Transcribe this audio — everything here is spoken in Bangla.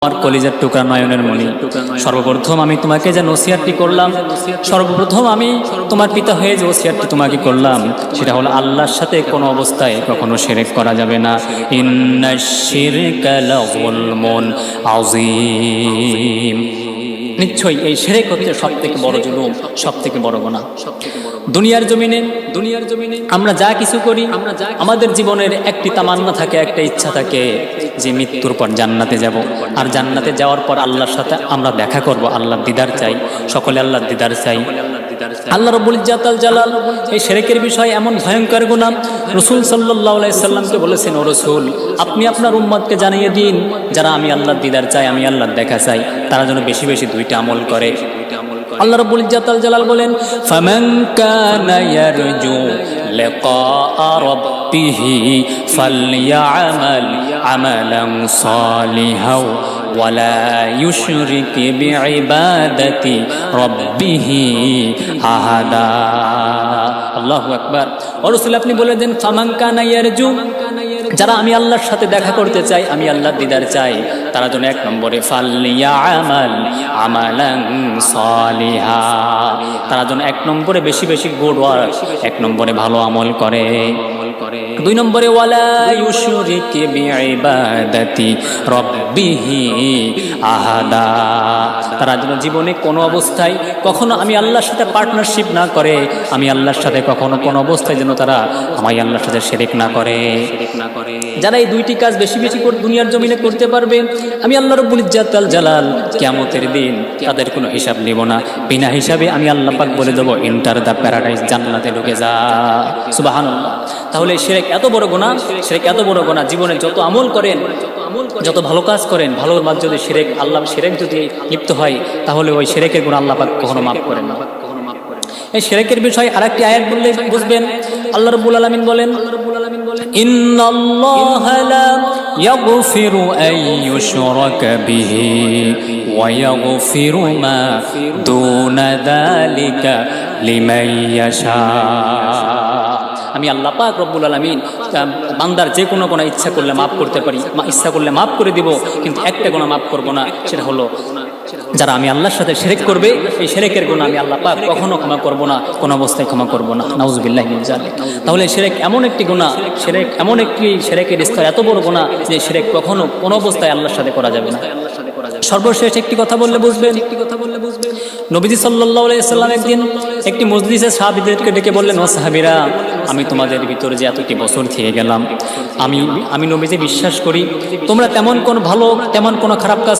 আমার কলিজার টুকরা নয়নের মণি, সর্বপ্রথম আমি তোমাকে যে নসিহতটি করলাম, সর্বপ্রথম আমি তোমার পিতা হয়ে যে ওসিয়তটি তোমাকে করলাম, সেটা হলো আল্লাহর সাথে কোনো অবস্থায় কখনো শিরক করা যাবে না। ইন্নাশ শিরকা লাযুলমুন আযীম। নিশ্চয়ই এই শিরক হচ্ছে সবথেকে বড় জুলুম, সবথেকে বড় গুনাহ। দুনিয়ার জমিনে আমরা যা কিছু করি, আমাদের জীবনের একটি তামান্না থাকে, একটা ইচ্ছা থাকে যে মৃত্যুর পর জান্নাতে যাব, আর জান্নাতে যাওয়ার পর আল্লাহর সাথে আমরা দেখা করব, আল্লাহর দিদার চাই, সকলে আল্লাহর দিদার চাই। আল্লাহ রাব্বুল ইজ্জাত আল জালাল এই শিরকের বিষয় এমন ভয়ঙ্কর গুনাহ, রাসূল সাল্লাল্লাহু আলাইহি সাল্লামকে বলেছেন, ও রাসূল আপনি আপনার উম্মতকে জানিয়ে দিন, যারা আমি আল্লাহর দিদার চাই, আমি আল্লাহর দেখা চাই, তারা যেন বেশি বেশি দুইটা আমল করে। আল্লাহ রাব্বুল ইজ্জাত আল জালাল বলেন, ফামান কানা ইয়ারজু লিকা রাব্বিহি ফালইয়ামাল আমালান সালিহাও ওয়ালা ইউশরিক বিইবাদাতি রাব্বিহি আহাদা। আল্লাহু আকবার। ও রাসূল আপনি বলে দেন, ফামান কানা ইয়ারজু, যারা আমি আল্লাহর সাথে দেখা করতে চাই, আমি আল্লাহর দিদার চাই, তারা যেন এক নম্বরে ফালইয়ামাল আমালান সালিহা, তারা যেন এক নম্বরে বেশি বেশি গুড ওয়ার্ক, এক নম্বরে ভালো আমল করে। দুই নম্বরে ওয়ালা ইউশরিক বিইবাদাতি রাব্বিহি আহাদা, তারা যেন জীবনে কোনো অবস্থায় কখনো আমি আল্লাহর সাথে পার্টনারশিপ না করে, আমি আল্লাহর সাথে কখনো কোনো অবস্থায় যেন তারা আমি আল্লাহর সাথে শিরক না করে। যারা এই দুইটি কাজ বেশি বেশি করে দুনিয়ার জমিনে করতে পারবে, আমি আল্লাহ রাব্বুল ইজ্জাত আল জালাল কিয়ামতের দিন তাদের কোনো হিসাব নেব না, বিনা হিসাবে আমি আল্লাহ পাক বলে দেবো এন্টার দ্য প্যারাডাইস, জান্নাতে ঢুকে যা। সুবহানাল্লাহ। তাহলে শিরক এত বড় গুনাহ, শিরক এত বড় গুনাহ, জীবনে যত আমল করেন, যত ভালো কাজ করেন, ভালোর মাঝে যদি শিরক, আল্লাহ শিরক যদি লিপ্ত হয়, তাহলে ওই শিরকের গুনাহ আল্লাহ পাক কখনো মাফ করেন না। এই শিরকের বিষয়ে আরেকটি আয়াত বললে বুঝবেন। আল্লাহ রাব্বুল আলামিন বলেন, ইন্নাল্লাহা লা ইয়াগফিরু আন ইউশরাকা বিহি ওয়া ইয়াগফিরু মা দুনা যালিকা লিমান ইয়াশা। আমি আল্লাহ পাক রব্বুল আলামিন বান্দার যে কোনো গুনাহ ইচ্ছা করলে মাফ করতে পারি, ইচ্ছা করলে মাফ করে দিব, কিন্তু একটা গুনাহ মাফ করব না, সেটা হলো যারা আমি আল্লাহর সাথে শিরক করবে, এই শিরকের গুনাহ আমি আল্লাহ পাক কখনো ক্ষমা করব না, কোনো অবস্থায় ক্ষমা করব না। নাউজুবিল্লাহি মিন যালিক। তাহলে শিরক এমন একটি গুনাহ, শিরক এমন একটি, শিরকের স্তর এত বড় গুনাহ যে শিরক কখনো কোনো অবস্থায় আল্লাহর সাথে করা যাবে না। সর্বশেষ একটি কথা বললে বুঝবেন। নবীজি সাল্লাল্লাহু আলাইহি সাল্লাম একদিন একটি মজলিসে সাহাবীদেরকে ডেকে বললেন, ও সাহাবীরা, আমি তোমাদের ভিতরে যে এতটি বছর থেকে গেলাম, আমি নবীজি বিশ্বাস করি তোমরা তেমন কোনো ভালো, তেমন কোনো খারাপ কাজ